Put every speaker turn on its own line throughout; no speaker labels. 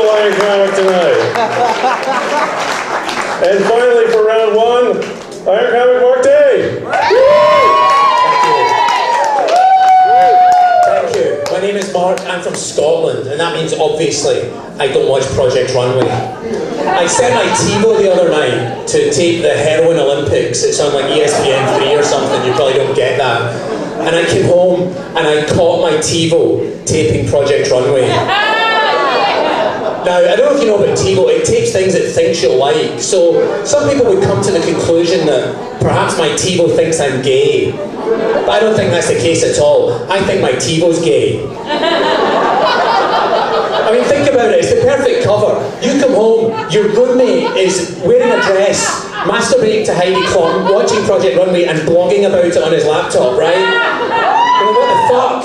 Iron Comic tonight. And finally, for round one, Iron Comic Mark Day.
Thank you. My name is Mark. I'm from Scotland, and that means obviously I don't watch Project Runway. I set my Tivo the other night to tape the Heroin Olympics. It's on like ESPN 3 or something. You probably don't get that. And I came home and I caught my Tivo taping Project Runway. Now, I don't know if you know about Tivo, it tapes things it thinks you'll like. So, some people would come to the conclusion that perhaps my Tivo thinks I'm gay. But I don't think that's the case at all. I think my Tivo's gay. I mean, think about it, it's the perfect cover. You come home, your good mate is wearing a dress, masturbating to Heidi Klum, watching Project Runway and blogging about it on his laptop, right? I mean, what the fuck?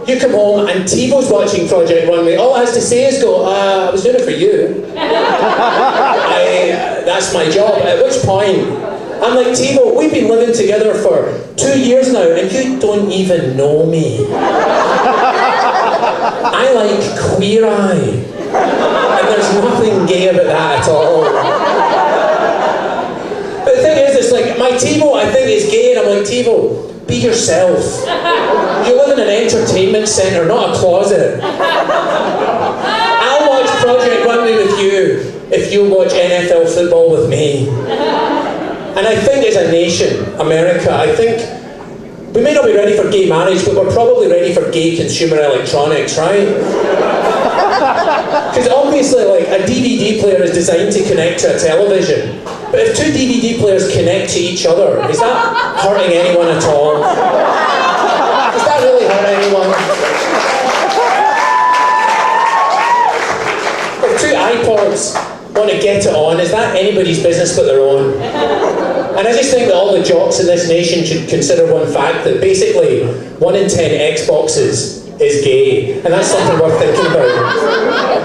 You come home and Tivo's watching Project Runway. All it has to say is go, I was doing it for you. That's my job. At which point, I'm like, Tivo, we've been living together for 2 years now and you don't even know me. I like Queer Eye. And there's nothing gay about that at all. But the thing is, it's like, my Tivo I think is gay and I'm like, Tivo, be yourself. You live in an entertainment centre, not a closet. I'll watch Project Runway with you if you watch NFL football with me. And I think as a nation, America, I think we may not be ready for gay marriage, but we're probably ready for gay consumer electronics, right? Because obviously, like, a DVD player is designed to connect to a television. But if two DVD players connect to each other, is that hurting anyone at all? Does that really hurt anyone? If two iPods want to get it on, is that anybody's business but their own? And I just think that all the jocks in this nation should consider one fact, that basically 1 in 10 Xboxes is gay. And that's something worth thinking about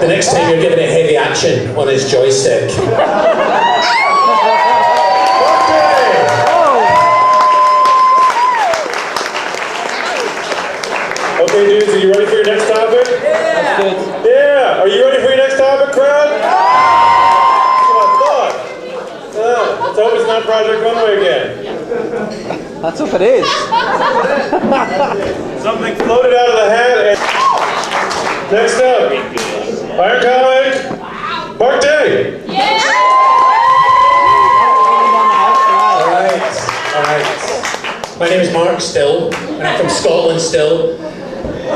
the next time you're giving it heavy action on his joystick.
Okay, dudes, are you ready for your next topic?
Yeah! That's good.
Yeah! Are you ready for your next topic, crowd? That's what I thought. Let's hope it's not Project Runway again.
Let's hope it is.
Something floated out of the hat and... Next up, Iron Comic, Mark Day!
Alright. My name is Mark still, and I'm from Scotland still.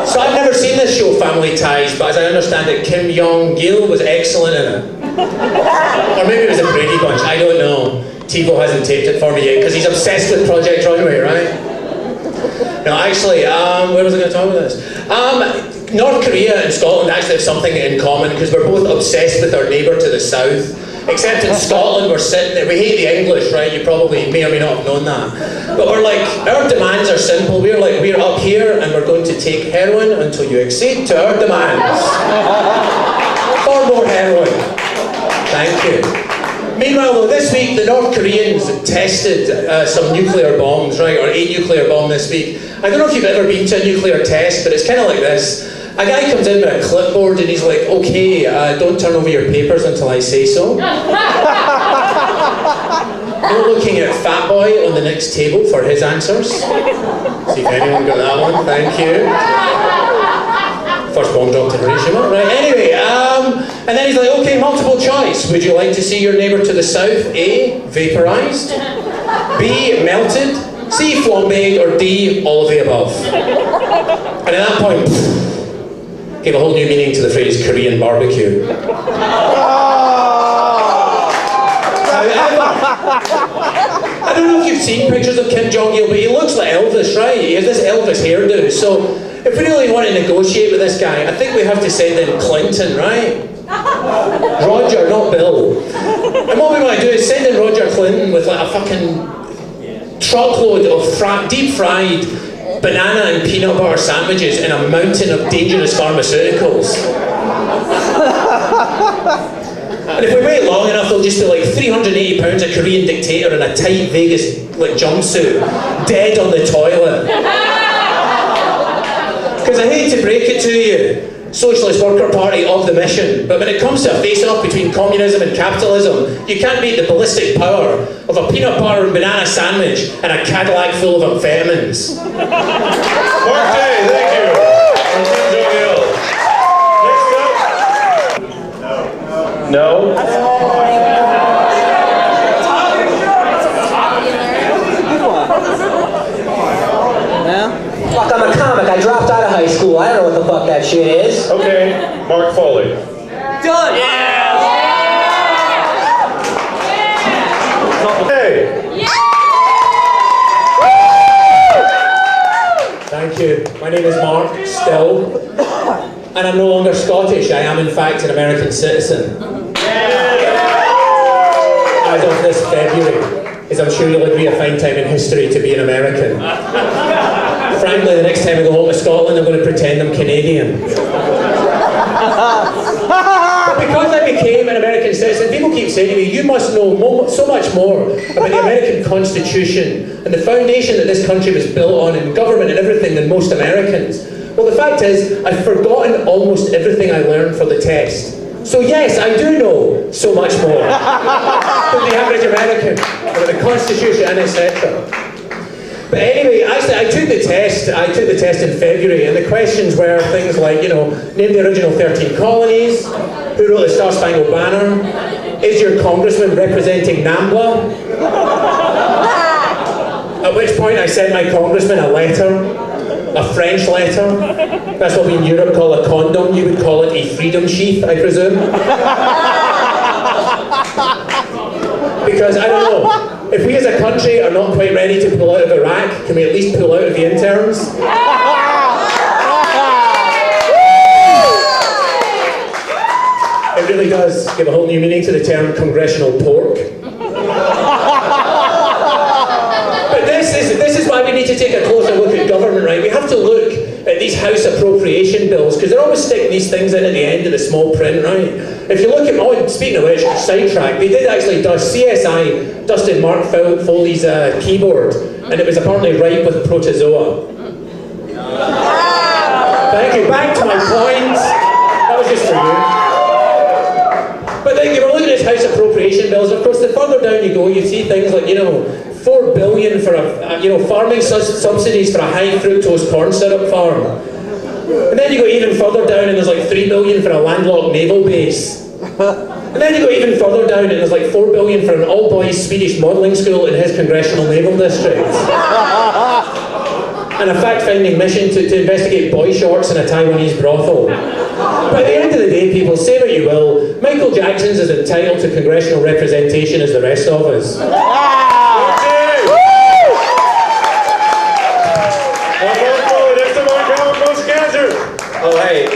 So I've never seen this show, Family Ties, but as I understand it, Kim Jong-il was excellent in it. Or maybe it was a Brady Bunch, I don't know. Tivo hasn't taped it for me yet, because he's obsessed with Project Runway, right? No, actually, where was I going to talk about this? North Korea and Scotland actually have something in common, because we're both obsessed with our neighbour to the south. Except in Scotland, we're sitting there, we hate the English, right? You probably may or may not have known that. But we're like, our demands are simple. We're like, we're up here and we're going to take heroin until you accede to our demands. Or more heroin. Thank you. Meanwhile, though, this week the North Koreans tested some nuclear bombs, right? Or a nuclear bomb this week. I don't know if you've ever been to a nuclear test, but it's kind of like this. A guy comes in with a clipboard and he's like, okay, don't turn over your papers until I say so. No looking at Fat Boy on the next table for his answers. See if anyone got that one, thank you. First bomb dropped in Hiroshima, right? Anyway, and then he's like, okay, multiple choice. Would you like to see your neighbour to the south? A, vaporised. B, melted. C, flambéed. Or D, all of the above. And at that point, gave a whole new meaning to the phrase Korean barbecue. I don't know if you've seen pictures of Kim Jong-il, but he looks like Elvis, right? He has this Elvis hairdo. So if we really want to negotiate with this guy, I think we have to send in Clinton, right? Roger, not Bill. And what we want to do is send in Roger Clinton with like a fucking truckload of deep fried banana and peanut butter sandwiches in a mountain of dangerous pharmaceuticals. And if we wait long enough, there'll just be like 380 pounds of Korean dictator in a tight Vegas like jumpsuit, dead on the toilet. Because I hate to break it to you, Socialist Worker Party of the mission, but when it comes to a face-off between communism and capitalism, you can't beat the ballistic power of a peanut butter and banana sandwich and a Cadillac full of amphetamines.
Mark Day, thank you. And Tim Jogiel. Next up. No.
Fuck, I'm a comic. I dropped out of high school. I don't know what the fuck that shit is.
Okay, Mark Foley.
Done!
Hey.
Thank you. My name is Mark Still, and I'm no longer Scottish. I am in fact an American citizen. As of this February, as I'm sure you'll agree, a fine time in history to be an American. Frankly, the next time I go home to Scotland, I'm going to pretend I'm Canadian. But because I became an American citizen, people keep saying to me, you must know so much more about the American Constitution and the foundation that this country was built on in government and everything than most Americans. Well, the fact is, I've forgotten almost everything I learned for the test. So yes, I do know so much more than the average American about the Constitution and etc. But anyway, actually, I took the test in February, and the questions were things like, name the original 13 colonies, who wrote the Star Spangled Banner, is your congressman representing NAMBLA? At which point I sent my congressman a letter, a French letter. That's what we in Europe call a condom. You would call it a freedom sheath, I presume. Because, I don't know, if we as a country are not quite ready to pull out of Iraq, can we at least pull out of the interns? It really does give a whole new meaning to the term congressional pork. But this is why we need to take a closer look at government, right? We have to look at these House appropriation bills, because they're always sticking these things in at the end of the small print, right? If you look at, speaking of which, sidetrack, they did actually dust, CSI dusted Mark Foley's keyboard, and it was apparently ripe with protozoa. Thank you, back to my point. That was just for you. But then you were looking at House appropriation bills, of course, the further down you go, you see things like, $4 billion for farming subsidies for a high fructose corn syrup farm. And then you go even further down and there's like $3 billion for a landlocked naval base. And then you go even further down and there's like $4 billion for an all-boys Swedish modelling school in his congressional naval district. And a fact-finding mission to investigate boy shorts in a Taiwanese brothel. But at the end of the day, people, say what you will, Michael Jackson's as entitled to congressional representation as the rest of us.
Next to Mark, contestr.
Oh, hey.